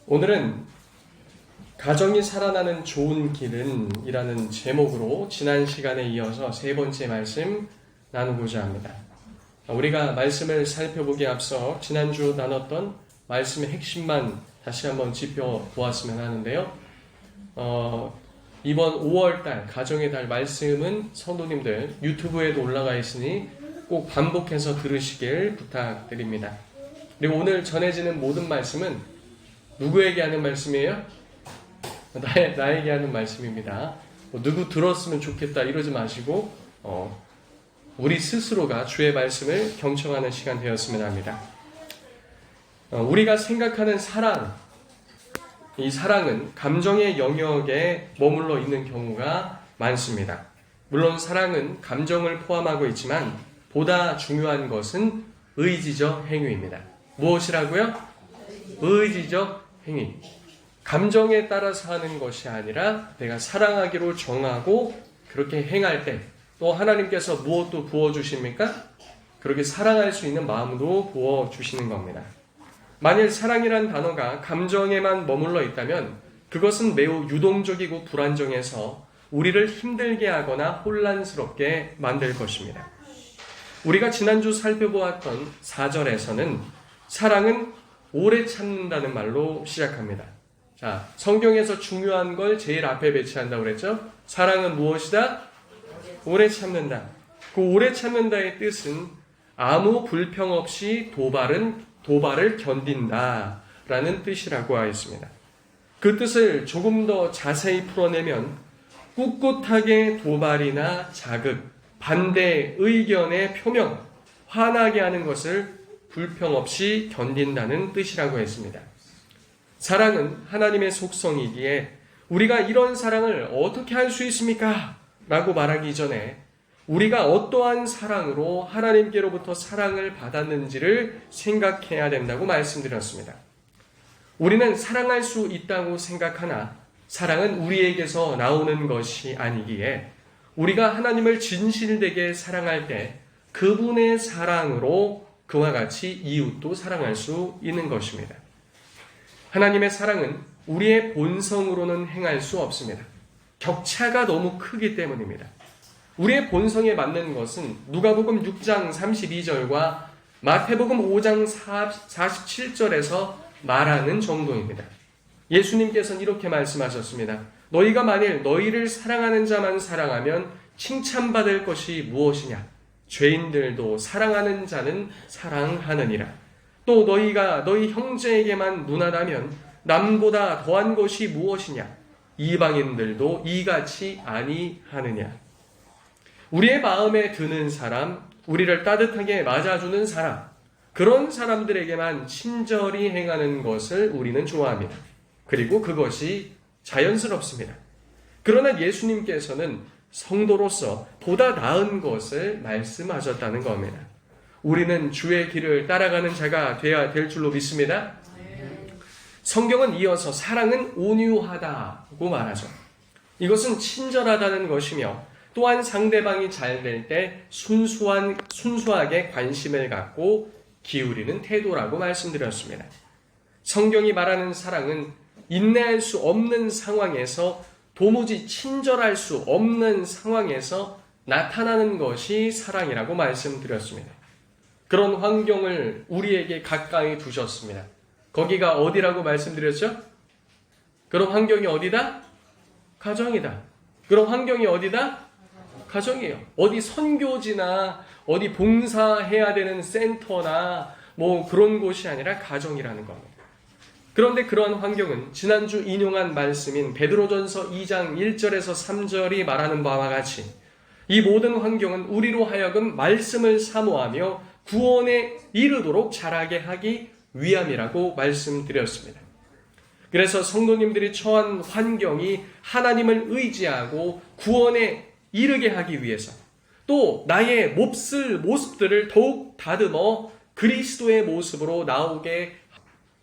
오늘은 가정이 살아나는 좋은 길은 이라는 제목으로 지난 시간에 이어서 세 번째 말씀 나누고자 합니다. 우리가 말씀을 살펴보기에 앞서 지난주 나눴던 말씀의 핵심만 다시 한번 짚어보았으면 하는데요. 이번 5월달 가정의 달 말씀은 성도님들 유튜브에도 올라가 있으니 꼭 반복해서 들으시길 부탁드립니다. 그리고 오늘 전해지는 모든 말씀은 누구에게 하는 말씀이에요? 나에게 하는 말씀입니다. 누구 들었으면 좋겠다 이러지 마시고 우리 스스로가 주의 말씀을 경청하는 시간 되었으면 합니다. 우리가 생각하는 사랑, 이 사랑은 감정의 영역에 머물러 있는 경우가 많습니다. 물론 사랑은 감정을 포함하고 있지만 보다 중요한 것은 의지적 행위입니다. 무엇이라고요? 의지적 행위. 감정에 따라서 하는 것이 아니라 내가 사랑하기로 정하고 그렇게 행할 때 또 하나님께서 무엇도 부어주십니까? 그렇게 사랑할 수 있는 마음도 부어주시는 겁니다. 만일 사랑이란 단어가 감정에만 머물러 있다면 그것은 매우 유동적이고 불안정해서 우리를 힘들게 하거나 혼란스럽게 만들 것입니다. 우리가 지난주 살펴보았던 4절에서는 사랑은 오래 참는다는 말로 시작합니다. 자, 성경에서 중요한 걸 제일 앞에 배치한다고 그랬죠? 사랑은 무엇이다? 오래 참는다. 그 오래 참는다의 뜻은 아무 불평 없이 도발을 견딘다 라는 뜻이라고 하였습니다. 그 뜻을 조금 더 자세히 풀어내면 꿋꿋하게 도발이나 자극, 반대 의견의 표명, 화나게 하는 것을 불평 없이 견딘다는 뜻이라고 했습니다. 사랑은 하나님의 속성이기에 우리가 이런 사랑을 어떻게 할 수 있습니까? 라고 말하기 전에 우리가 어떠한 사랑으로 하나님께로부터 사랑을 받았는지를 생각해야 된다고 말씀드렸습니다. 우리는 사랑할 수 있다고 생각하나 사랑은 우리에게서 나오는 것이 아니기에 우리가 하나님을 진실되게 사랑할 때 그분의 사랑으로 그와 같이 이웃도 사랑할 수 있는 것입니다. 하나님의 사랑은 우리의 본성으로는 행할 수 없습니다. 격차가 너무 크기 때문입니다. 우리의 본성에 맞는 것은 누가복음 6장 32절과 마태복음 5장 47절에서 말하는 정도입니다. 예수님께서는 이렇게 말씀하셨습니다. 너희가 만일 너희를 사랑하는 자만 사랑하면 칭찬받을 것이 무엇이냐? 죄인들도 사랑하는 자는 사랑하느니라. 또 너희가 너희 형제에게만 문하다면 남보다 더한 것이 무엇이냐? 이방인들도 이같이 아니하느냐. 우리의 마음에 드는 사람, 우리를 따뜻하게 맞아주는 사람, 그런 사람들에게만 친절히 행하는 것을 우리는 좋아합니다. 그리고 그것이 자연스럽습니다. 그러나 예수님께서는 성도로서 보다 나은 것을 말씀하셨다는 겁니다. 우리는 주의 길을 따라가는 자가 되어야 될 줄로 믿습니다. 성경은 이어서 사랑은 온유하다고 말하죠. 이것은 친절하다는 것이며 또한 상대방이 잘 될 때 순수하게 관심을 갖고 기울이는 태도라고 말씀드렸습니다. 성경이 말하는 사랑은 인내할 수 없는 상황에서 도무지 친절할 수 없는 상황에서 나타나는 것이 사랑이라고 말씀드렸습니다. 그런 환경을 우리에게 가까이 두셨습니다. 거기가 어디라고 말씀드렸죠? 그런 환경이 어디다? 가정이다. 그런 환경이 어디다? 가정이에요. 어디 선교지나 어디 봉사해야 되는 센터나 뭐 그런 곳이 아니라 가정이라는 겁니다. 그런데 그러한 환경은 지난주 인용한 말씀인 베드로전서 2장 1절에서 3절이 말하는 바와 같이 이 모든 환경은 우리로 하여금 말씀을 사모하며 구원에 이르도록 자라게 하기 위함이라고 말씀드렸습니다. 그래서 성도님들이 처한 환경이 하나님을 의지하고 구원에 이르게 하기 위해서 또 나의 몹쓸 모습들을 더욱 다듬어 그리스도의 모습으로 나오게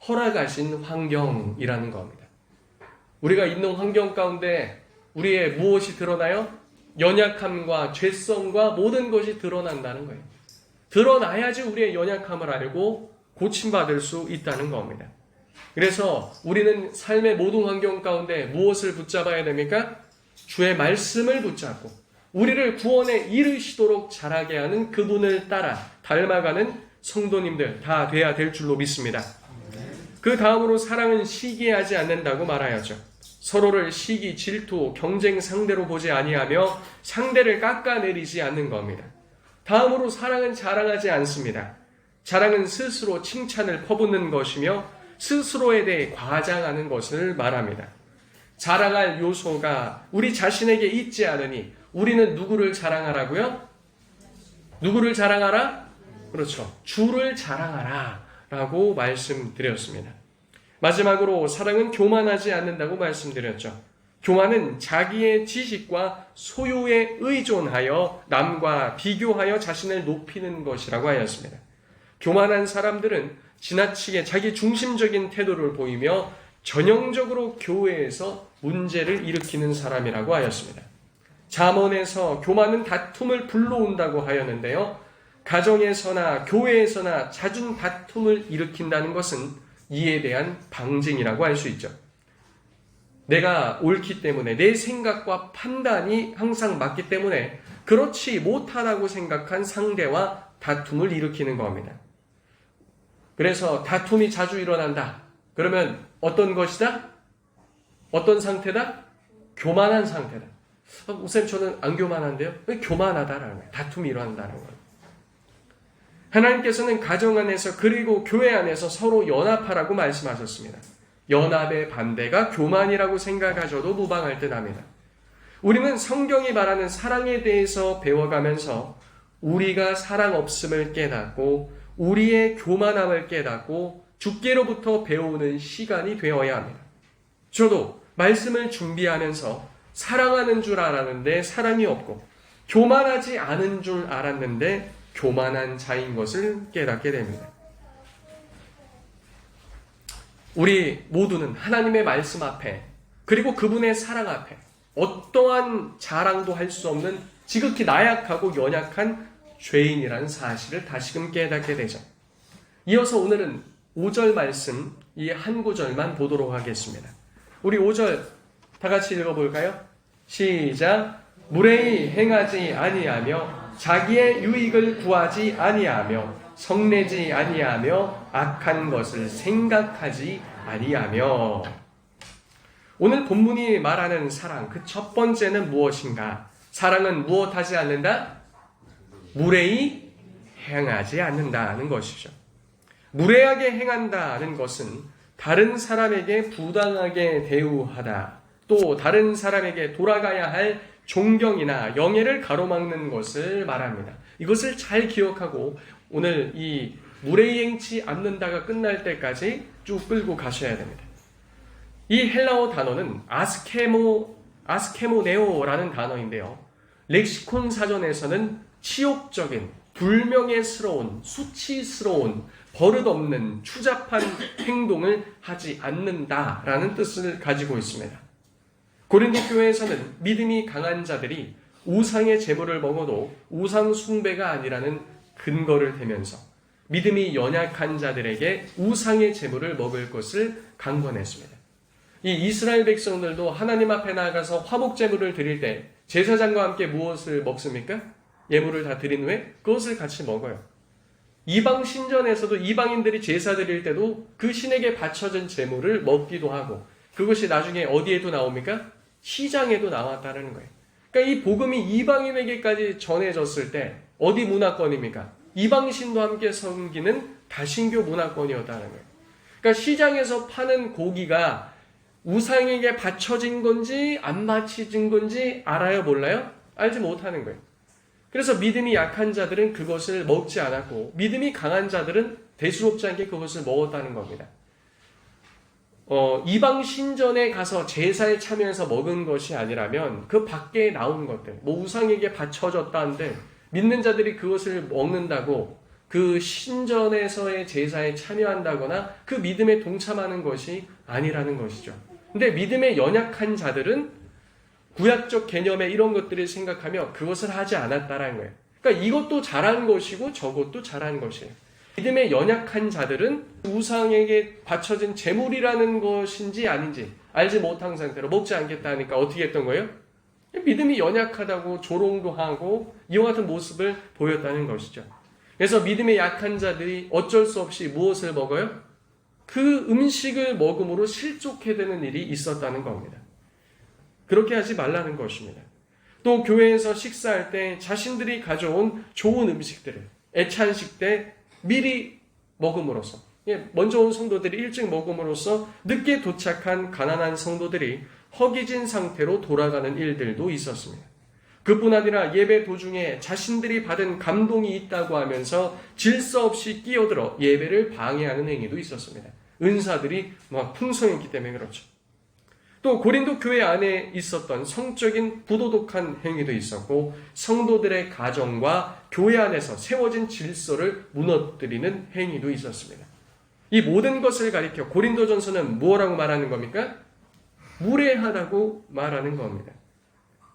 허락하신 환경이라는 겁니다. 우리가 있는 환경 가운데 우리의 무엇이 드러나요? 연약함과 죄성과 모든 것이 드러난다는 거예요. 드러나야지 우리의 연약함을 알고 고침받을 수 있다는 겁니다. 그래서 우리는 삶의 모든 환경 가운데 무엇을 붙잡아야 됩니까? 주의 말씀을 붙잡고 우리를 구원에 이르시도록 자라게 하는 그분을 따라 닮아가는 성도님들 다 돼야 될 줄로 믿습니다. 그 다음으로 사랑은 시기하지 않는다고 말하였죠. 서로를 시기, 질투, 경쟁 상대로 보지 아니하며 상대를 깎아내리지 않는 겁니다. 다음으로 사랑은 자랑하지 않습니다. 자랑은 스스로 칭찬을 퍼붓는 것이며 스스로에 대해 과장하는 것을 말합니다. 자랑할 요소가 우리 자신에게 있지 않으니 우리는 누구를 자랑하라고요? 누구를 자랑하라? 그렇죠. 주를 자랑하라 라고 말씀드렸습니다. 마지막으로 사랑은 교만하지 않는다고 말씀드렸죠. 교만은 자기의 지식과 소유에 의존하여 남과 비교하여 자신을 높이는 것이라고 하였습니다. 교만한 사람들은 지나치게 자기 중심적인 태도를 보이며 전형적으로 교회에서 문제를 일으키는 사람이라고 하였습니다. 잠언에서 교만은 다툼을 불러온다고 하였는데요. 가정에서나 교회에서나 잦은 다툼을 일으킨다는 것은 이에 대한 방증이라고 할 수 있죠. 내가 옳기 때문에 내 생각과 판단이 항상 맞기 때문에 그렇지 못하다고 생각한 상대와 다툼을 일으키는 겁니다. 그래서 다툼이 자주 일어난다. 그러면 어떤 것이다? 어떤 상태다? 교만한 상태다. 우선 저는 안 교만한데요? 왜 교만하다라는 거예요? 다툼이 일어난다는 거예요. 하나님께서는 가정 안에서 그리고 교회 안에서 서로 연합하라고 말씀하셨습니다. 연합의 반대가 교만이라고 생각하셔도 무방할 듯 합니다. 우리는 성경이 말하는 사랑에 대해서 배워가면서 우리가 사랑 없음을 깨닫고 우리의 교만함을 깨닫고 주께로부터 배우는 시간이 되어야 합니다. 저도 말씀을 준비하면서 사랑하는 줄 알았는데 사랑이 없고 교만하지 않은 줄 알았는데 교만한 자인 것을 깨닫게 됩니다. 우리 모두는 하나님의 말씀 앞에 그리고 그분의 사랑 앞에 어떠한 자랑도 할 수 없는 지극히 나약하고 연약한 죄인이라는 사실을 다시금 깨닫게 되죠. 이어서 오늘은 5절 말씀 이 한 구절만 보도록 하겠습니다. 우리 5절 다 같이 읽어볼까요? 시작. 무례히 행하지 아니하며 자기의 유익을 구하지 아니하며 성내지 아니하며 악한 것을 생각하지 아니하며. 오늘 본문이 말하는 사랑, 그 첫 번째는 무엇인가? 사랑은 무엇하지 않는다? 무례히 행하지 않는다는 것이죠. 무례하게 행한다는 것은 다른 사람에게 부당하게 대우하다, 또 다른 사람에게 돌아가야 할 존경이나 영예를 가로막는 것을 말합니다. 이것을 잘 기억하고 오늘 이 무례히 행치 않는다가 끝날 때까지 쭉 끌고 가셔야 됩니다. 이 헬라어 단어는 아스케모네오라는 단어인데요. 렉시콘 사전에서는 치욕적인, 불명예스러운, 수치스러운, 버릇없는, 추잡한 행동을 하지 않는다라는 뜻을 가지고 있습니다. 고린도 교회에서는 믿음이 강한 자들이 우상의 제물을 먹어도 우상 숭배가 아니라는 근거를 대면서 믿음이 연약한 자들에게 우상의 제물을 먹을 것을 강권했습니다. 이 이스라엘 백성들도 하나님 앞에 나아가서 화목 제물을 드릴 때 제사장과 함께 무엇을 먹습니까? 예물을 다 드린 후에 그것을 같이 먹어요. 이방 신전에서도 이방인들이 제사 드릴 때도 그 신에게 바쳐진 제물을 먹기도 하고 그것이 나중에 어디에도 나옵니까? 시장에도 나왔다는 거예요. 그러니까 이 복음이 이방인에게까지 전해졌을 때 어디 문화권입니까? 이방신도 함께 섬기는 다신교 문화권이었다는 거예요. 그러니까 시장에서 파는 고기가 우상에게 바쳐진 건지 안 바쳐진 건지 알아요? 몰라요? 알지 못하는 거예요. 그래서 믿음이 약한 자들은 그것을 먹지 않았고 믿음이 강한 자들은 대수롭지 않게 그것을 먹었다는 겁니다. 이방 신전에 가서 제사에 참여해서 먹은 것이 아니라면 그 밖에 나온 것들, 뭐 우상에게 바쳐졌다는데 믿는 자들이 그것을 먹는다고 그 신전에서의 제사에 참여한다거나 그 믿음에 동참하는 것이 아니라는 것이죠. 근데 믿음에 연약한 자들은 구약적 개념의 이런 것들을 생각하며 그것을 하지 않았다라는 거예요. 그러니까 이것도 잘한 것이고 저것도 잘한 것이에요. 믿음에 연약한 자들은 우상에게 바쳐진 제물이라는 것인지 아닌지 알지 못한 상태로 먹지 않겠다 하니까 어떻게 했던 거예요? 믿음이 연약하다고 조롱도 하고 이와 같은 모습을 보였다는 것이죠. 그래서 믿음에 약한 자들이 어쩔 수 없이 무엇을 먹어요? 그 음식을 먹음으로 실족해 되는 일이 있었다는 겁니다. 그렇게 하지 말라는 것입니다. 또 교회에서 식사할 때 자신들이 가져온 좋은 음식들을 애찬식 때 미리 먹음으로써, 먼저 온 성도들이 일찍 먹음으로써 늦게 도착한 가난한 성도들이 허기진 상태로 돌아가는 일들도 있었습니다. 그뿐 아니라 예배 도중에 자신들이 받은 감동이 있다고 하면서 질서 없이 끼어들어 예배를 방해하는 행위도 있었습니다. 은사들이 풍성했기 때문에 그렇죠. 또 고린도 교회 안에 있었던 성적인 부도덕한 행위도 있었고 성도들의 가정과 교회 안에서 세워진 질서를 무너뜨리는 행위도 있었습니다. 이 모든 것을 가리켜 고린도전서는 뭐라고 말하는 겁니까? 무례하다고 말하는 겁니다.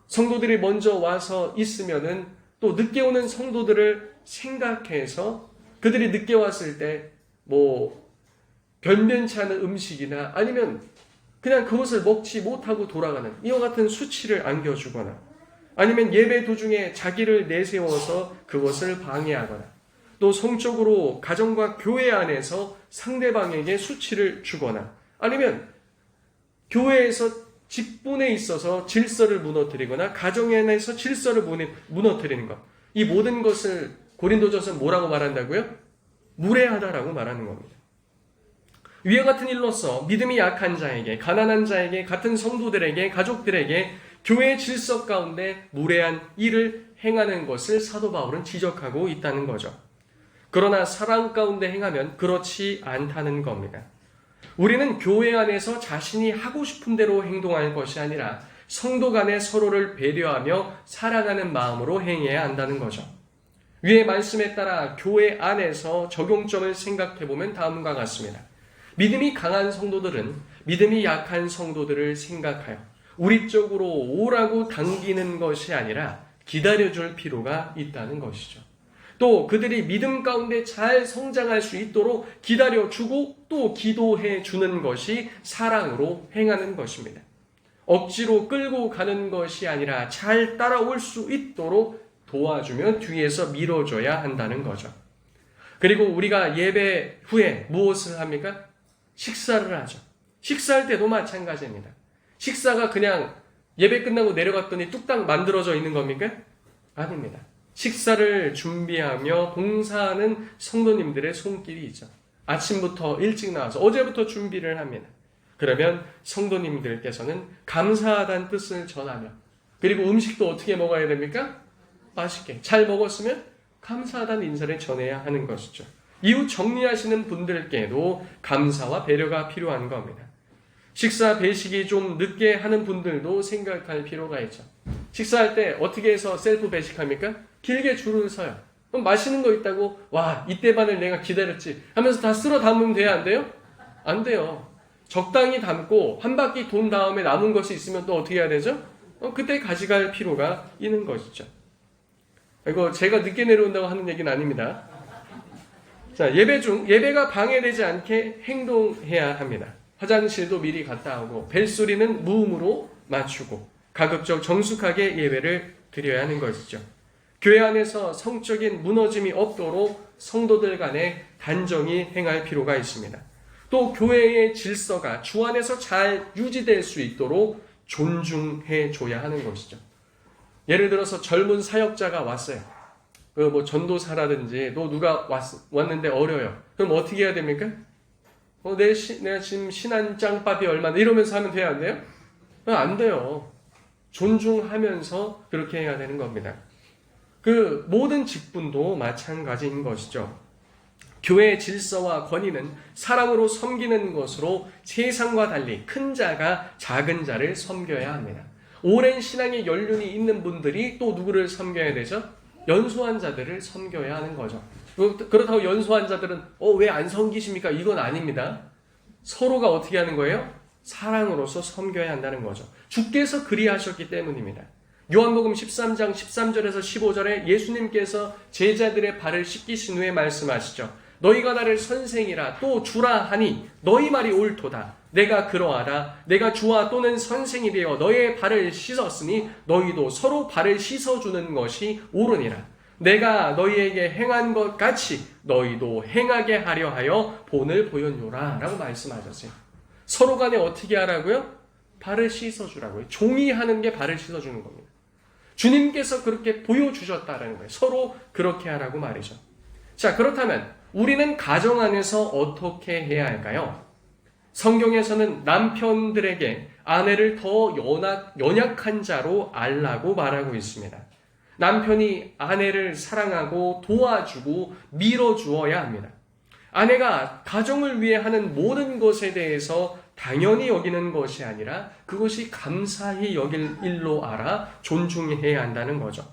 성도들이 먼저 와서 있으면은 또 늦게 오는 성도들을 생각해서 그들이 늦게 왔을 때 변변치 않은 음식이나 아니면 그냥 그것을 먹지 못하고 돌아가는 이와 같은 수치를 안겨주거나 아니면 예배 도중에 자기를 내세워서 그것을 방해하거나 또 성적으로 가정과 교회 안에서 상대방에게 수치를 주거나 아니면 교회에서 직분에 있어서 질서를 무너뜨리거나 가정 안에서 질서를 무너뜨리는 것, 이 모든 것을 고린도전서는 뭐라고 말한다고요? 무례하다라고 말하는 겁니다. 위와 같은 일로서 믿음이 약한 자에게, 가난한 자에게, 같은 성도들에게, 가족들에게 교회의 질서 가운데 무례한 일을 행하는 것을 사도 바울은 지적하고 있다는 거죠. 그러나 사랑 가운데 행하면 그렇지 않다는 겁니다. 우리는 교회 안에서 자신이 하고 싶은 대로 행동할 것이 아니라 성도 간에 서로를 배려하며 사랑하는 마음으로 행해야 한다는 거죠. 위의 말씀에 따라 교회 안에서 적용점을 생각해보면 다음과 같습니다. 믿음이 강한 성도들은 믿음이 약한 성도들을 생각하여 우리 쪽으로 오라고 당기는 것이 아니라 기다려줄 필요가 있다는 것이죠. 또 그들이 믿음 가운데 잘 성장할 수 있도록 기다려주고 또 기도해 주는 것이 사랑으로 행하는 것입니다. 억지로 끌고 가는 것이 아니라 잘 따라올 수 있도록 도와주며 뒤에서 밀어줘야 한다는 거죠. 그리고 우리가 예배 후에 무엇을 합니까? 식사를 하죠. 식사할 때도 마찬가지입니다. 식사가 그냥 예배 끝나고 내려갔더니 뚝딱 만들어져 있는 겁니까? 아닙니다. 식사를 준비하며 봉사하는 성도님들의 손길이 있죠. 아침부터 일찍 나와서 어제부터 준비를 합니다. 그러면 성도님들께서는 감사하다는 뜻을 전하며 그리고 음식도 어떻게 먹어야 됩니까? 맛있게. 잘 먹었으면 감사하다는 인사를 전해야 하는 것이죠. 이후 정리하시는 분들께도 감사와 배려가 필요한 겁니다. 식사 배식이 좀 늦게 하는 분들도 생각할 필요가 있죠. 식사할 때 어떻게 해서 셀프 배식합니까? 길게 줄을 서요. 그럼 맛있는 거 있다고 와 이때만을 내가 기다렸지 하면서 다 쓸어 담으면 돼야 안 돼요? 안 돼요. 적당히 담고 한 바퀴 돈 다음에 남은 것이 있으면 또 어떻게 해야 되죠? 그때 가져갈 필요가 있는 것이죠. 이거 제가 늦게 내려온다고 하는 얘기는 아닙니다. 자, 예배가 방해되지 않게 행동해야 합니다. 화장실도 미리 갔다 오고 벨소리는 무음으로 맞추고 가급적 정숙하게 예배를 드려야 하는 것이죠. 교회 안에서 성적인 무너짐이 없도록 성도들 간에 단정히 행할 필요가 있습니다. 또 교회의 질서가 주 안에서 잘 유지될 수 있도록 존중해 줘야 하는 것이죠. 예를 들어서 젊은 사역자가 왔어요. 전도사라든지 또 누가 왔는데 어려요. 그럼 어떻게 해야 됩니까? 내가 지금 신한 짱밥이 얼마나 이러면서 하면 돼야 안 돼요? 안 돼요. 존중하면서 그렇게 해야 되는 겁니다. 그 모든 직분도 마찬가지인 것이죠. 교회의 질서와 권위는 사랑으로 섬기는 것으로 세상과 달리 큰 자가 작은 자를 섬겨야 합니다. 오랜 신앙의 연륜이 있는 분들이 또 누구를 섬겨야 되죠? 연소한 자들을 섬겨야 하는 거죠. 그렇다고 연소한 자들은 왜 안 섬기십니까? 이건 아닙니다. 서로가 어떻게 하는 거예요? 사랑으로서 섬겨야 한다는 거죠. 주께서 그리하셨기 때문입니다. 요한복음 13장 13절에서 15절에 예수님께서 제자들의 발을 씻기신 후에 말씀하시죠. 너희가 나를 선생이라 또 주라 하니 너희 말이 옳도다. 내가 그러하다. 내가 주와 또는 선생이 되어 너희의 발을 씻었으니 너희도 서로 발을 씻어주는 것이 옳으니라. 내가 너희에게 행한 것 같이 너희도 행하게 하려 하여 본을 보였노라 라고 말씀하셨어요. 서로 간에 어떻게 하라고요? 발을 씻어주라고요. 종이 하는 게 발을 씻어주는 겁니다. 주님께서 그렇게 보여주셨다는 거예요. 서로 그렇게 하라고 말이죠. 자, 그렇다면 우리는 가정 안에서 어떻게 해야 할까요? 성경에서는 남편들에게 아내를 더 연약한 자로 알라고 말하고 있습니다. 남편이 아내를 사랑하고 도와주고 밀어주어야 합니다. 아내가 가정을 위해 하는 모든 것에 대해서 당연히 여기는 것이 아니라 그것이 감사히 여길 일로 알아 존중해야 한다는 거죠.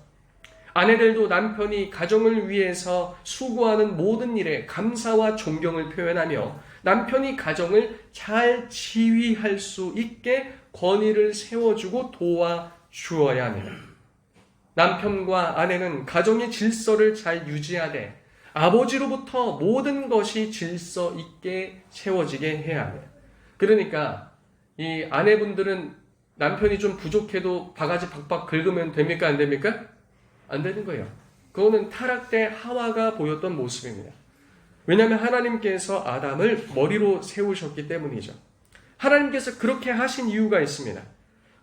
아내들도 남편이 가정을 위해서 수고하는 모든 일에 감사와 존경을 표현하며 남편이 가정을 잘 지휘할 수 있게 권위를 세워주고 도와주어야 합니다. 남편과 아내는 가정의 질서를 잘 유지하되 아버지로부터 모든 것이 질서 있게 세워지게 해야 합니다. 그러니까 이 아내분들은 남편이 좀 부족해도 바가지 박박 긁으면 됩니까? 안 됩니까? 안 되는 거예요. 그거는 타락 때 하와가 보였던 모습입니다. 왜냐하면 하나님께서 아담을 머리로 세우셨기 때문이죠. 하나님께서 그렇게 하신 이유가 있습니다.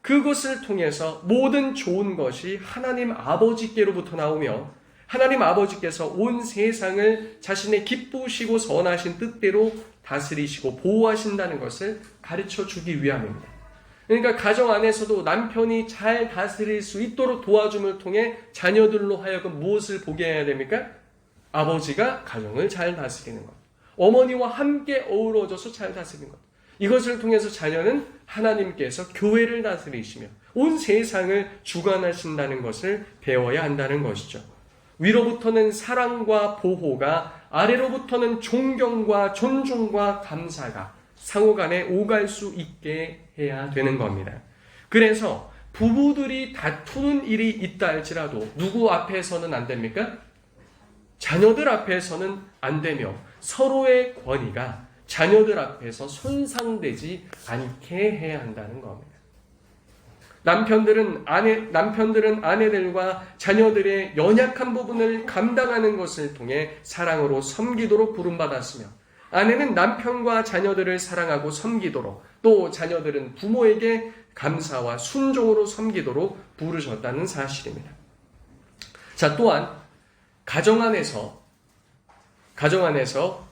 그것을 통해서 모든 좋은 것이 하나님 아버지께로부터 나오며 하나님 아버지께서 온 세상을 자신의 기쁘시고 선하신 뜻대로 다스리시고 보호하신다는 것을 가르쳐 주기 위함입니다. 그러니까 가정 안에서도 남편이 잘 다스릴 수 있도록 도와줌을 통해 자녀들로 하여금 무엇을 보게 해야 됩니까? 아버지가 가정을 잘 다스리는 것. 어머니와 함께 어우러져서 잘 다스리는 것. 이것을 통해서 자녀는 하나님께서 교회를 다스리시며 온 세상을 주관하신다는 것을 배워야 한다는 것이죠. 위로부터는 사랑과 보호가, 아래로부터는 존경과 존중과 감사가 상호간에 오갈 수 있게 해야 되는 겁니다. 그래서 부부들이 다투는 일이 있다 할지라도 누구 앞에서는 안 됩니까? 자녀들 앞에서는 안 되며 서로의 권위가 자녀들 앞에서 손상되지 않게 해야 한다는 겁니다. 남편들은 아내들과 자녀들의 연약한 부분을 감당하는 것을 통해 사랑으로 섬기도록 부름받았으며 아내는 남편과 자녀들을 사랑하고 섬기도록 또 자녀들은 부모에게 감사와 순종으로 섬기도록 부르셨다는 사실입니다. 자, 또한 가정 안에서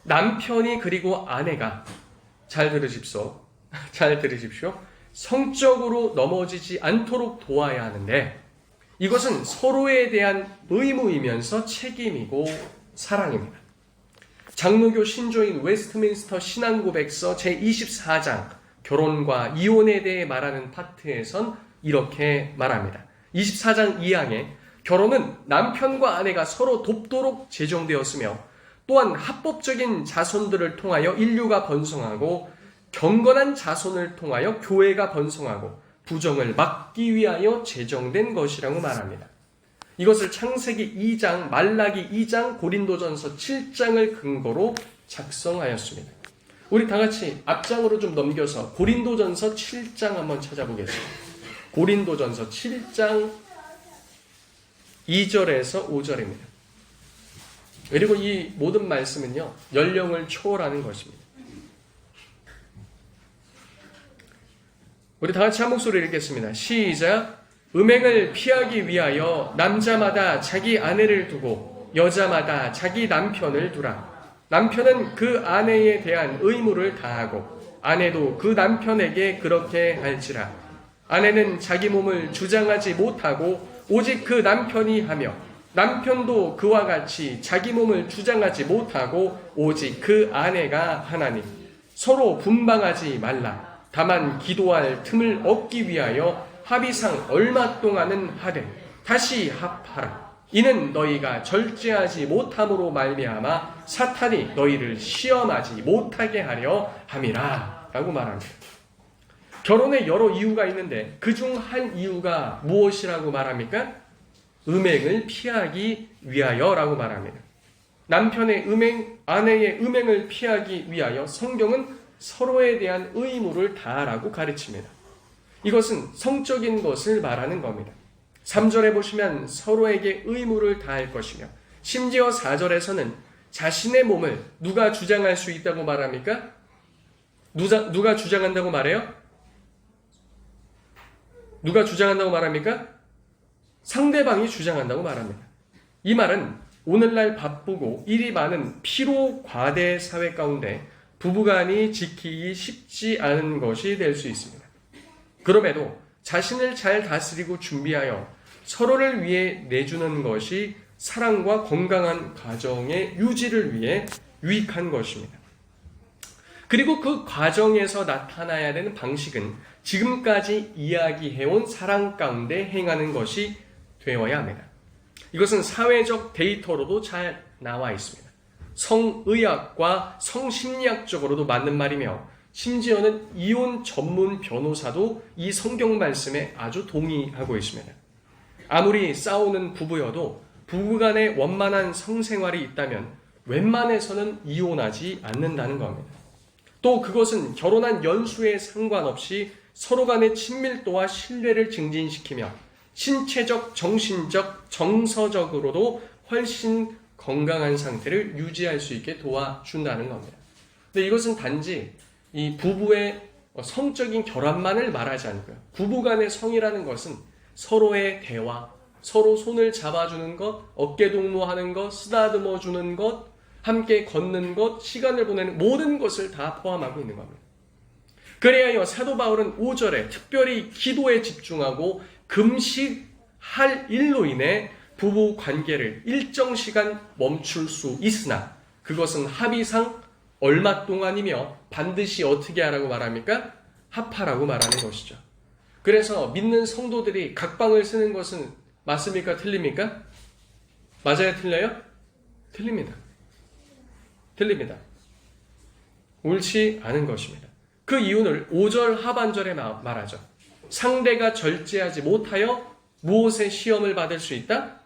남편이 그리고 아내가 잘 들으십시오. 성적으로 넘어지지 않도록 도와야 하는데 이것은 서로에 대한 의무이면서 책임이고 사랑입니다. 장로교 신조인 웨스트민스터 신앙고백서 제24장 결혼과 이혼에 대해 말하는 파트에선 이렇게 말합니다. 24장 2항에 결혼은 남편과 아내가 서로 돕도록 제정되었으며 또한 합법적인 자손들을 통하여 인류가 번성하고 경건한 자손을 통하여 교회가 번성하고 부정을 막기 위하여 제정된 것이라고 말합니다. 이것을 창세기 2장, 말라기 2장, 고린도전서 7장을 근거로 작성하였습니다. 우리 다 같이 앞장으로 좀 넘겨서 고린도전서 7장 한번 찾아보겠습니다. 고린도전서 7장 2절에서 5절입니다. 그리고 이 모든 말씀은요, 연령을 초월하는 것입니다. 우리 다 같이 한 목소리 읽겠습니다. 시작. 음행을 피하기 위하여 남자마다 자기 아내를 두고 여자마다 자기 남편을 두라. 남편은 그 아내에 대한 의무를 다하고 아내도 그 남편에게 그렇게 할지라. 아내는 자기 몸을 주장하지 못하고 오직 그 남편이 하며 남편도 그와 같이 자기 몸을 주장하지 못하고 오직 그 아내가 하나니 서로 분방하지 말라. 다만 기도할 틈을 얻기 위하여 합의상 얼마 동안은 하되 다시 합하라. 이는 너희가 절제하지 못함으로 말미암아 사탄이 너희를 시험하지 못하게 하려 함이라 라고 말합니다. 결혼에 여러 이유가 있는데 그중 한 이유가 무엇이라고 말합니까? 음행을 피하기 위하여 라고 말합니다. 남편의 음행, 아내의 음행을 피하기 위하여 성경은 서로에 대한 의무를 다하라고 가르칩니다. 이것은 성적인 것을 말하는 겁니다. 3절에 보시면 서로에게 의무를 다할 것이며, 심지어 4절에서는 자신의 몸을 누가 주장할 수 있다고 말합니까? 누가 주장한다고 말해요? 누가 주장한다고 말합니까? 상대방이 주장한다고 말합니다. 이 말은 오늘날 바쁘고 일이 많은 피로 과대 사회 가운데 부부간이 지키기 쉽지 않은 것이 될 수 있습니다. 그럼에도 자신을 잘 다스리고 준비하여 서로를 위해 내주는 것이 사랑과 건강한 가정의 유지를 위해 유익한 것입니다. 그리고 그 과정에서 나타나야 되는 방식은 지금까지 이야기해온 사랑 가운데 행하는 것이 되어야 합니다. 이것은 사회적 데이터로도 잘 나와 있습니다. 성의학과 성심리학적으로도 맞는 말이며, 심지어는 이혼 전문 변호사도 이 성경 말씀에 아주 동의하고 있습니다. 아무리 싸우는 부부여도 부부간에 원만한 성생활이 있다면 웬만해서는 이혼하지 않는다는 겁니다. 또 그것은 결혼한 연수에 상관없이 서로 간의 친밀도와 신뢰를 증진시키며 신체적, 정신적, 정서적으로도 훨씬 건강한 상태를 유지할 수 있게 도와준다는 겁니다. 근데 이것은 단지 이 부부의 성적인 결합만을 말하지 않고요. 부부 간의 성이라는 것은 서로의 대화, 서로 손을 잡아주는 것, 어깨동무하는 것, 쓰다듬어 주는 것, 함께 걷는 것, 시간을 보내는 모든 것을 다 포함하고 있는 겁니다. 그래야 사도 바울은 5절에 특별히 기도에 집중하고 금식할 일로 인해 부부 관계를 일정 시간 멈출 수 있으나 그것은 합의상 얼마 동안이며 반드시 어떻게 하라고 말합니까? 합하라고 말하는 것이죠. 그래서 믿는 성도들이 각방을 쓰는 것은 맞습니까? 틀립니까? 맞아요? 틀려요? 틀립니다. 틀립니다. 옳지 않은 것입니다. 그 이유를 5절 하반절에 말하죠. 상대가 절제하지 못하여 무엇의 시험을 받을 수 있다?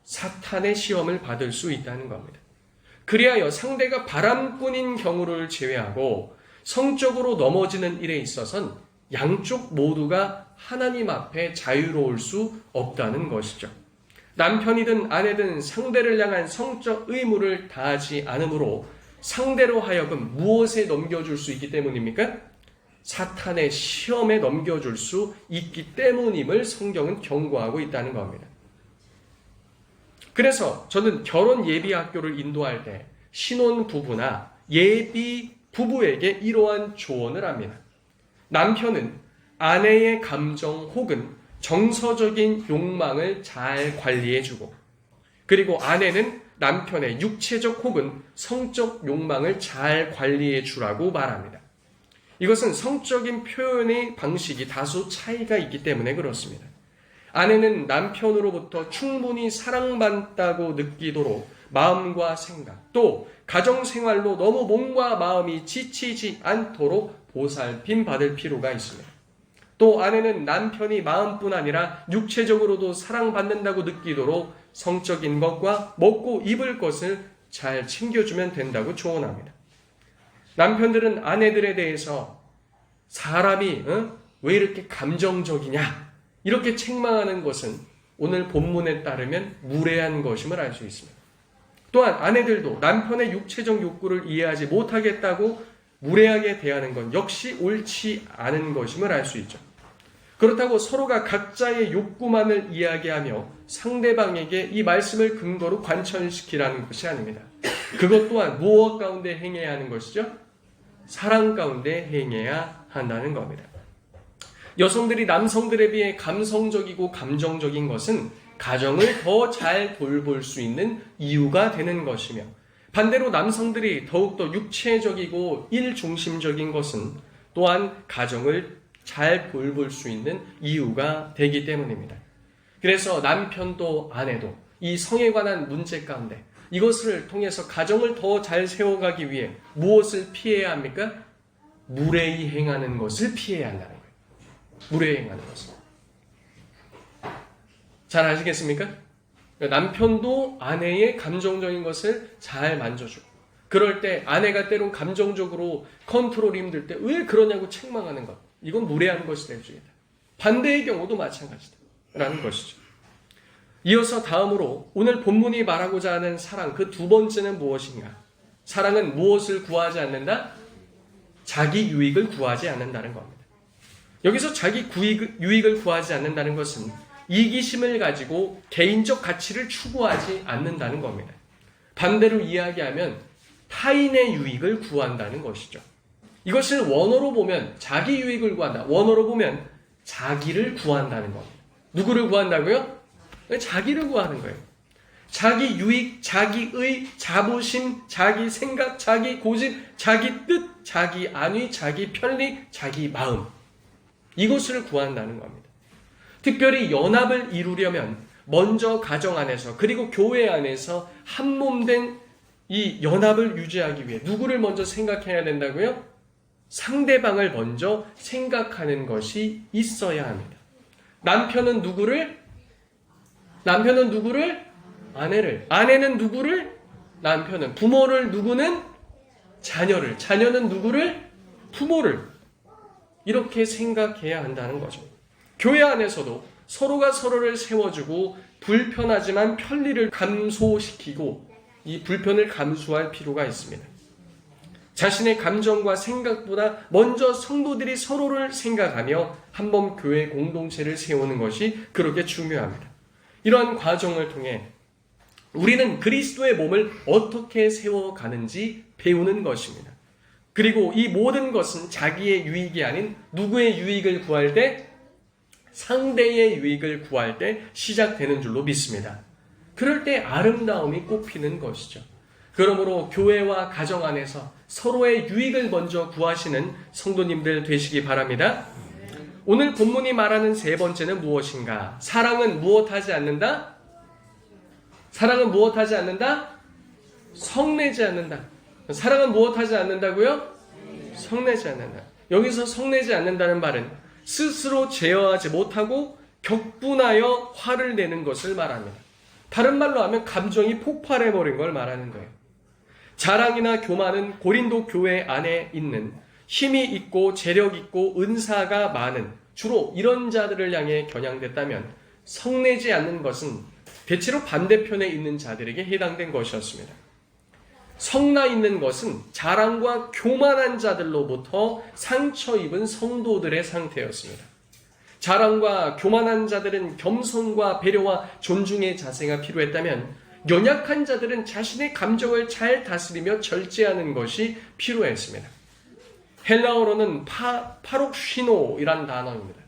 사탄의 시험을 받을 수 있다는 겁니다. 그리하여 상대가 바람꾼인 경우를 제외하고 성적으로 넘어지는 일에 있어서는 양쪽 모두가 하나님 앞에 자유로울 수 없다는 것이죠. 남편이든 아내든 상대를 향한 성적 의무를 다하지 않으므로 상대로 하여금 무엇에 넘겨줄 수 있기 때문입니까? 사탄의 시험에 넘겨줄 수 있기 때문임을 성경은 경고하고 있다는 겁니다. 그래서 저는 결혼 예비 학교를 인도할 때 신혼 부부나 예비 부부에게 이러한 조언을 합니다. 남편은 아내의 감정 혹은 정서적인 욕망을 잘 관리해주고, 그리고 아내는 남편의 육체적 혹은 성적 욕망을 잘 관리해주라고 말합니다. 이것은 성적인 표현의 방식이 다소 차이가 있기 때문에 그렇습니다. 아내는 남편으로부터 충분히 사랑받다고 느끼도록 마음과 생각, 또 가정생활로 너무 몸과 마음이 지치지 않도록 보살핌 받을 필요가 있습니다. 또 아내는 남편이 마음뿐 아니라 육체적으로도 사랑받는다고 느끼도록 성적인 것과 먹고 입을 것을 잘 챙겨주면 된다고 조언합니다. 남편들은 아내들에 대해서 사람이 왜 이렇게 감정적이냐 이렇게 책망하는 것은 오늘 본문에 따르면 무례한 것임을 알 수 있습니다. 또한 아내들도 남편의 육체적 욕구를 이해하지 못하겠다고 무례하게 대하는 건 역시 옳지 않은 것임을 알 수 있죠. 그렇다고 서로가 각자의 욕구만을 이야기하며 상대방에게 이 말씀을 근거로 관철시키라는 것이 아닙니다. 그것 또한 무엇 가운데 행해야 하는 것이죠? 사랑 가운데 행해야 한다는 겁니다. 여성들이 남성들에 비해 감성적이고 감정적인 것은 가정을 더 잘 돌볼 수 있는 이유가 되는 것이며, 반대로 남성들이 더욱더 육체적이고 일중심적인 것은 또한 가정을 잘 돌볼 수 있는 이유가 되기 때문입니다. 그래서 남편도 아내도 이 성에 관한 문제 가운데 이것을 통해서 가정을 더 잘 세워가기 위해 무엇을 피해야 합니까? 무례히 행하는 것을 피해야 한다는 거예요. 무례히 행하는 것을. 잘 아시겠습니까? 남편도 아내의 감정적인 것을 잘 만져주고, 그럴 때 아내가 때론 감정적으로 컨트롤이 힘들 때 왜 그러냐고 책망하는 것, 이건 무례한 것이 될 수 있다. 반대의 경우도 마찬가지다 라는 것이죠. 이어서 다음으로 오늘 본문이 말하고자 하는 사랑, 그 두 번째는 무엇인가? 사랑은 무엇을 구하지 않는다? 자기 유익을 구하지 않는다는 겁니다. 여기서 자기 유익을 구하지 않는다는 것은 이기심을 가지고 개인적 가치를 추구하지 않는다는 겁니다. 반대로 이야기하면 타인의 유익을 구한다는 것이죠. 이것을 원어로 보면 자기 유익을 구한다. 원어로 보면 자기를 구한다는 겁니다. 누구를 구한다고요? 자기를 구하는 거예요. 자기 유익, 자기의 자부심, 자기 생각, 자기 고집, 자기 뜻, 자기 안위, 자기 편리, 자기 마음. 이것을 구한다는 겁니다. 특별히 연합을 이루려면 먼저 가정 안에서 그리고 교회 안에서 한몸된 이 연합을 유지하기 위해 누구를 먼저 생각해야 된다고요? 상대방을 먼저 생각하는 것이 있어야 합니다. 남편은 누구를? 아내를. 아내는 누구를? 남편은. 부모를 누구는? 자녀를. 자녀는 누구를? 부모를. 이렇게 생각해야 한다는 거죠. 교회 안에서도 서로가 서로를 세워주고 불편하지만 편리를 감소시키고 이 불편을 감수할 필요가 있습니다. 자신의 감정과 생각보다 먼저 성도들이 서로를 생각하며 한번 교회 공동체를 세우는 것이 그렇게 중요합니다. 이러한 과정을 통해 우리는 그리스도의 몸을 어떻게 세워가는지 배우는 것입니다. 그리고 이 모든 것은 자기의 유익이 아닌 누구의 유익을 구할 때? 상대의 유익을 구할 때 시작되는 줄로 믿습니다. 그럴 때 아름다움이 꽃피는 것이죠. 그러므로 교회와 가정 안에서 서로의 유익을 먼저 구하시는 성도님들 되시기 바랍니다. 오늘 본문이 말하는 세 번째는 무엇인가? 사랑은 무엇하지 않는다? 사랑은 무엇하지 않는다? 성내지 않는다. 사랑은 무엇하지 않는다고요? 성내지 않는다. 여기서 성내지 않는다는 말은 스스로 제어하지 못하고 격분하여 화를 내는 것을 말합니다. 다른 말로 하면 감정이 폭발해버린 걸 말하는 거예요. 자랑이나 교만은 고린도 교회 안에 있는 힘이 있고 재력 있고 은사가 많은 주로 이런 자들을 향해 겨냥됐다면 성내지 않는 것은 대체로 반대편에 있는 자들에게 해당된 것이었습니다. 성나 있는 것은 자랑과 교만한 자들로부터 상처 입은 성도들의 상태였습니다. 자랑과 교만한 자들은 겸손과 배려와 존중의 자세가 필요했다면 연약한 자들은 자신의 감정을 잘 다스리며 절제하는 것이 필요했습니다. 헬라어로는 파록시노이란 단어입니다.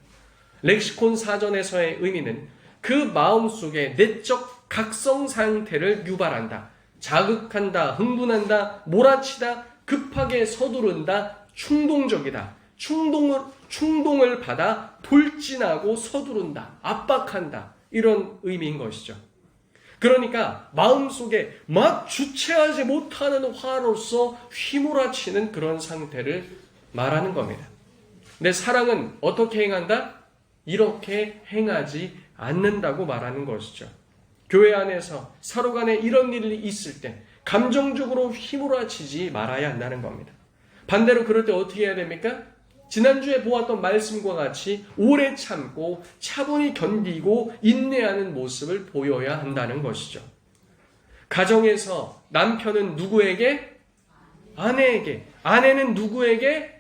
렉시콘 사전에서의 의미는 그 마음속에 내적 각성 상태를 유발한다, 자극한다, 흥분한다, 몰아치다, 급하게 서두른다, 충동적이다, 충동을 받아 돌진하고 서두른다, 압박한다, 이런 의미인 것이죠. 그러니까 마음속에 막 주체하지 못하는 화로서 휘몰아치는 그런 상태를 말하는 겁니다. 근데 사랑은 어떻게 행한다? 이렇게 행하지 않는다고 말하는 것이죠. 교회 안에서 서로 간에 이런 일이 있을 때 감정적으로 휘몰아치지 말아야 한다는 겁니다. 반대로 그럴 때 어떻게 해야 됩니까? 지난주에 보았던 말씀과 같이 오래 참고 차분히 견디고 인내하는 모습을 보여야 한다는 것이죠. 가정에서 남편은 누구에게? 아내에게. 아내는 누구에게?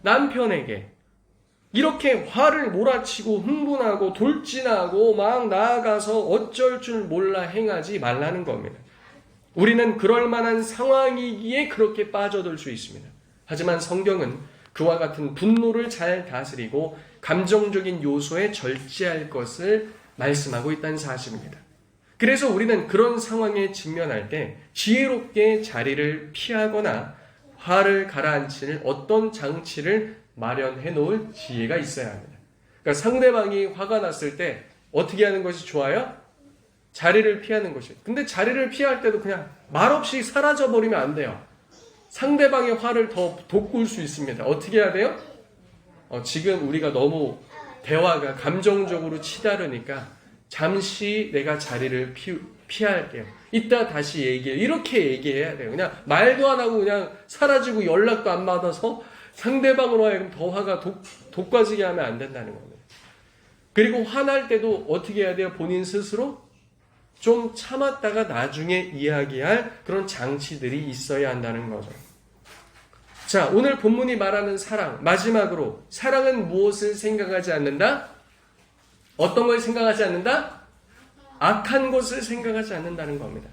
남편에게. 이렇게 화를 몰아치고 흥분하고 돌진하고 막 나아가서 어쩔 줄 몰라 행하지 말라는 겁니다. 우리는 그럴 만한 상황이기에 그렇게 빠져들 수 있습니다. 하지만 성경은 그와 같은 분노를 잘 다스리고 감정적인 요소에 절제할 것을 말씀하고 있다는 사실입니다. 그래서 우리는 그런 상황에 직면할 때 지혜롭게 자리를 피하거나 화를 가라앉힐 어떤 장치를 마련해 놓을 지혜가 있어야 합니다. 그러니까 상대방이 화가 났을 때 어떻게 하는 것이 좋아요? 자리를 피하는 것이에요. 근데 자리를 피할 때도 그냥 말없이 사라져버리면 안 돼요. 상대방의 화를 더 돋굴 수 있습니다. 어떻게 해야 돼요? 지금 우리가 너무 대화가 감정적으로 치다르니까 잠시 내가 자리를 피할게요. 이따 다시 얘기해요. 이렇게 얘기해야 돼요. 그냥 말도 안 하고 그냥 사라지고 연락도 안 받아서 상대방으로 하여금 더 화가 독과지게 하면 안 된다는 겁니다. 그리고 화날 때도 어떻게 해야 돼요? 본인 스스로 좀 참았다가 나중에 이야기할 그런 장치들이 있어야 한다는 거죠. 자, 오늘 본문이 말하는 사랑, 마지막으로 사랑은 무엇을 생각하지 않는다? 어떤 걸 생각하지 않는다? 악한 것을 생각하지 않는다는 겁니다.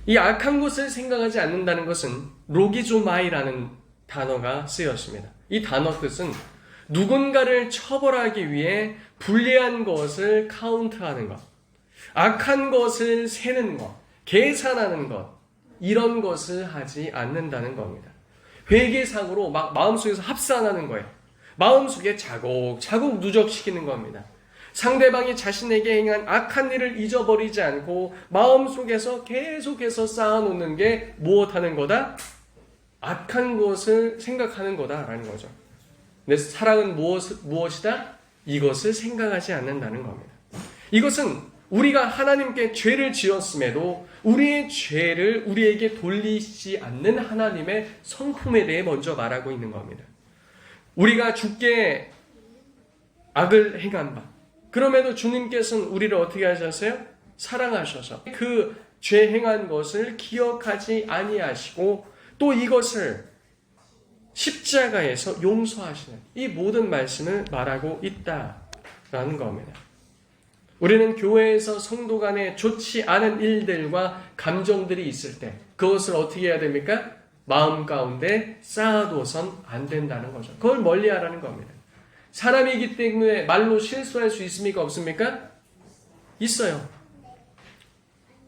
이 악한 것을 생각하지 않는다는 것은 로기조마이라는 단어가 쓰였습니다. 이 단어 뜻은 누군가를 처벌하기 위해 불리한 것을 카운트하는 것, 악한 것을 세는 것, 계산하는 것, 이런 것을 하지 않는다는 겁니다. 회계상으로 막 마음속에서 합산하는 거예요. 마음속에 차곡차곡 누적시키는 겁니다. 상대방이 자신에게 행한 악한 일을 잊어버리지 않고 마음속에서 계속해서 쌓아놓는 게 무엇하는 거다? 악한 것을 생각하는 거다라는 거죠. 근데 사랑은 무엇이다? 이것을 생각하지 않는다는 겁니다. 이것은 우리가 하나님께 죄를 지었음에도 우리의 죄를 우리에게 돌리지 않는 하나님의 성품에 대해 먼저 말하고 있는 겁니다. 우리가 주께 악을 행한 바, 그럼에도 주님께서는 우리를 어떻게 하셨어요? 사랑하셔서 그 죄 행한 것을 기억하지 아니하시고 또 이것을 십자가에서 용서하시는 이 모든 말씀을 말하고 있다라는 겁니다. 우리는 교회에서 성도 간에 좋지 않은 일들과 감정들이 있을 때 그것을 어떻게 해야 됩니까? 마음 가운데 쌓아둬선 안 된다는 거죠. 그걸 멀리하라는 겁니다. 사람이기 때문에 말로 실수할 수 있습니까? 없습니까? 있어요.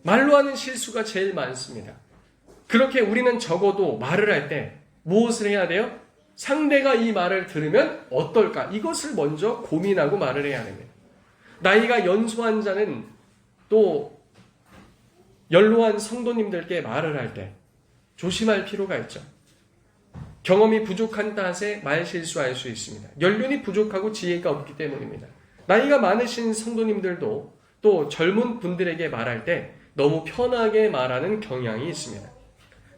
말로 하는 실수가 제일 많습니다. 그렇게 우리는 적어도 말을 할 때 무엇을 해야 돼요? 상대가 이 말을 들으면 어떨까? 이것을 먼저 고민하고 말을 해야 됩니다. 나이가 연소한 자는 또 연로한 성도님들께 말을 할 때 조심할 필요가 있죠. 경험이 부족한 탓에 말 실수할 수 있습니다. 연륜이 부족하고 지혜가 없기 때문입니다. 나이가 많으신 성도님들도 또 젊은 분들에게 말할 때 너무 편하게 말하는 경향이 있습니다.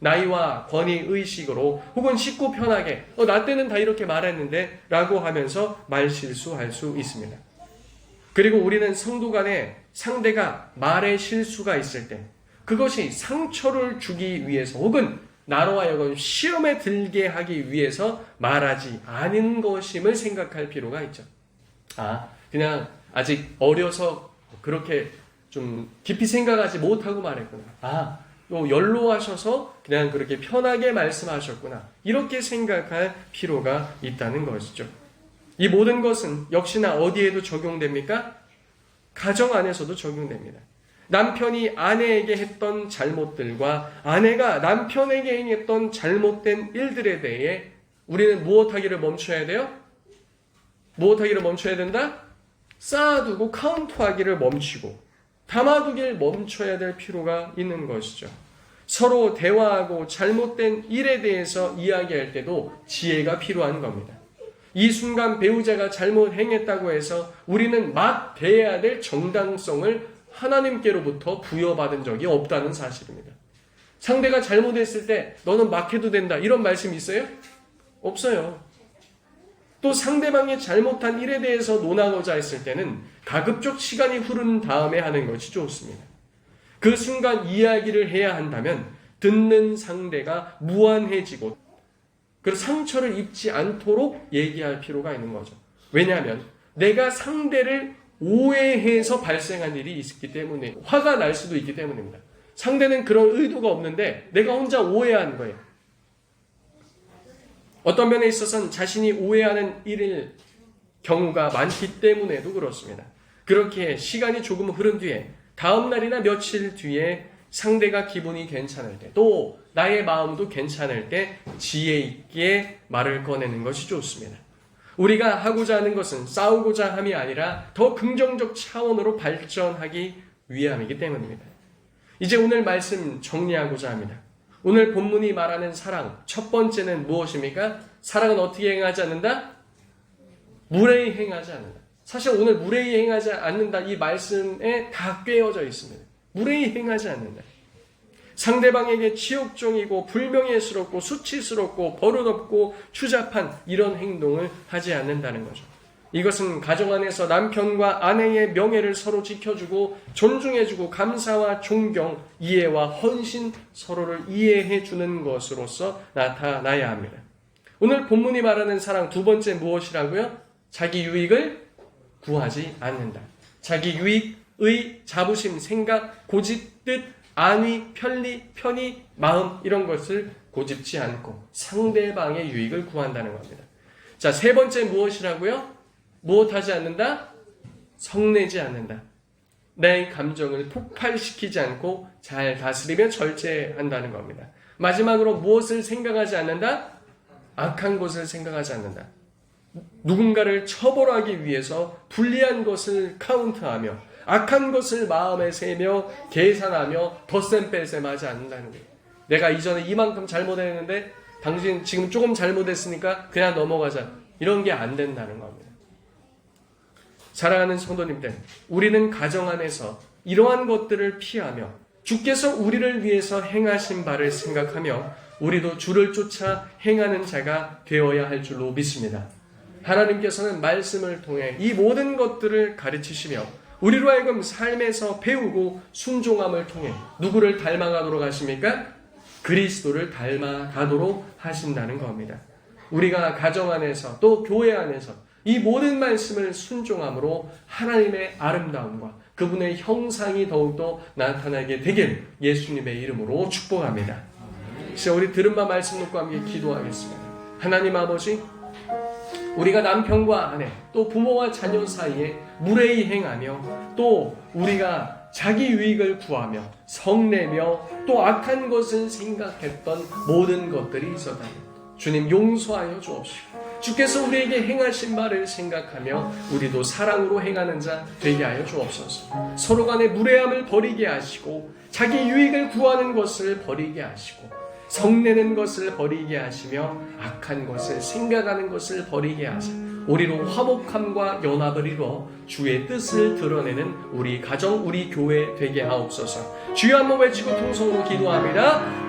나이와 권위 의식으로 혹은 쉽고 편하게 나 때는 다 이렇게 말했는데 라고 하면서 말 실수할 수 있습니다. 그리고 우리는 성도 간에 상대가 말에 실수가 있을 때 그것이 상처를 주기 위해서 혹은 나로 하여금 시험에 들게 하기 위해서 말하지 않은 것임을 생각할 필요가 있죠. 그냥 아직 어려서 그렇게 좀 깊이 생각하지 못하고 말했구나. 또 연로하셔서 그냥 그렇게 편하게 말씀하셨구나. 이렇게 생각할 필요가 있다는 것이죠. 이 모든 것은 역시나 어디에도 적용됩니까? 가정 안에서도 적용됩니다. 남편이 아내에게 했던 잘못들과 아내가 남편에게 행했던 잘못된 일들에 대해 우리는 무엇하기를 멈춰야 돼요? 무엇하기를 멈춰야 된다? 쌓아두고 카운트하기를 멈추고 담아두기를 멈춰야 될 필요가 있는 것이죠. 서로 대화하고 잘못된 일에 대해서 이야기할 때도 지혜가 필요한 겁니다. 이 순간 배우자가 잘못 행했다고 해서 우리는 막 대해야 될 정당성을 하나님께로부터 부여받은 적이 없다는 사실입니다. 상대가 잘못했을 때 너는 막 해도 된다 이런 말씀이 있어요? 없어요. 또 상대방이 잘못한 일에 대해서 논하고자 했을 때는 가급적 시간이 흐른 다음에 하는 것이 좋습니다. 그 순간 이야기를 해야 한다면 듣는 상대가 무안해지고 그 상처를 입지 않도록 얘기할 필요가 있는 거죠. 왜냐하면 내가 상대를 오해해서 발생한 일이 있기 때문에 화가 날 수도 있기 때문입니다. 상대는 그런 의도가 없는데 내가 혼자 오해한 거예요. 어떤 면에 있어서는 자신이 오해하는 일일 경우가 많기 때문에도 그렇습니다. 그렇게 시간이 조금 흐른 뒤에 다음 날이나 며칠 뒤에 상대가 기분이 괜찮을 때 또 나의 마음도 괜찮을 때 지혜 있게 말을 꺼내는 것이 좋습니다. 우리가 하고자 하는 것은 싸우고자 함이 아니라 더 긍정적 차원으로 발전하기 위함이기 때문입니다. 이제 오늘 말씀 정리하고자 합니다. 오늘 본문이 말하는 사랑, 첫 번째는 무엇입니까? 사랑은 어떻게 행하지 않는다? 무례히 행하지 않는다. 사실 오늘 무례히 행하지 않는다 이 말씀에 다 꿰어져 있습니다. 무례히 행하지 않는다. 상대방에게 치욕종이고 불명예스럽고 수치스럽고 버릇없고 추잡한 이런 행동을 하지 않는다는 거죠. 이것은 가정 안에서 남편과 아내의 명예를 서로 지켜주고 존중해주고 감사와 존경, 이해와 헌신 서로를 이해해주는 것으로서 나타나야 합니다. 오늘 본문이 말하는 사랑 두 번째 무엇이라고요? 자기 유익을 구하지 않는다. 자기 유익의 자부심, 생각, 고집, 뜻, 안위, 편의, 마음 이런 것을 고집지 않고 상대방의 유익을 구한다는 겁니다. 자, 세 번째 무엇이라고요? 무엇하지 않는다? 성내지 않는다. 내 감정을 폭발시키지 않고 잘 다스리며 절제한다는 겁니다. 마지막으로 무엇을 생각하지 않는다? 악한 것을 생각하지 않는다. 누군가를 처벌하기 위해서 불리한 것을 카운트하며 악한 것을 마음에 새며 계산하며 덧셈 뺄셈 하지 않는다는 거예요. 내가 이전에 이만큼 잘못했는데 당신 지금 조금 잘못했으니까 그냥 넘어가자. 이런 게 안 된다는 겁니다. 사랑하는 성도님들, 우리는 가정 안에서 이러한 것들을 피하며 주께서 우리를 위해서 행하신 바를 생각하며 우리도 주를 쫓아 행하는 자가 되어야 할 줄로 믿습니다. 하나님께서는 말씀을 통해 이 모든 것들을 가르치시며 우리로 하여금 삶에서 배우고 순종함을 통해 누구를 닮아가도록 하십니까? 그리스도를 닮아가도록 하신다는 겁니다. 우리가 가정 안에서 또 교회 안에서 이 모든 말씀을 순종함으로 하나님의 아름다움과 그분의 형상이 더욱더 나타나게 되길 예수님의 이름으로 축복합니다. 이제 우리 들은 바 말씀 놓고 함께 기도하겠습니다. 하나님 아버지, 우리가 남편과 아내 또 부모와 자녀 사이에 무례히 행하며 또 우리가 자기 유익을 구하며 성내며 또 악한 것을 생각했던 모든 것들이 있었다니 주님 용서하여 주옵시고 주께서 우리에게 행하신 바를 생각하며 우리도 사랑으로 행하는 자 되게 하여 주옵소서. 서로 간의 무례함을 버리게 하시고 자기 유익을 구하는 것을 버리게 하시고 성내는 것을 버리게 하시며 악한 것을 생각하는 것을 버리게 하사 우리로 화목함과 연합을 이루어 주의 뜻을 드러내는 우리 가정, 우리 교회 되게 하옵소서. 주여 한번 외치고 통성으로 기도합니다.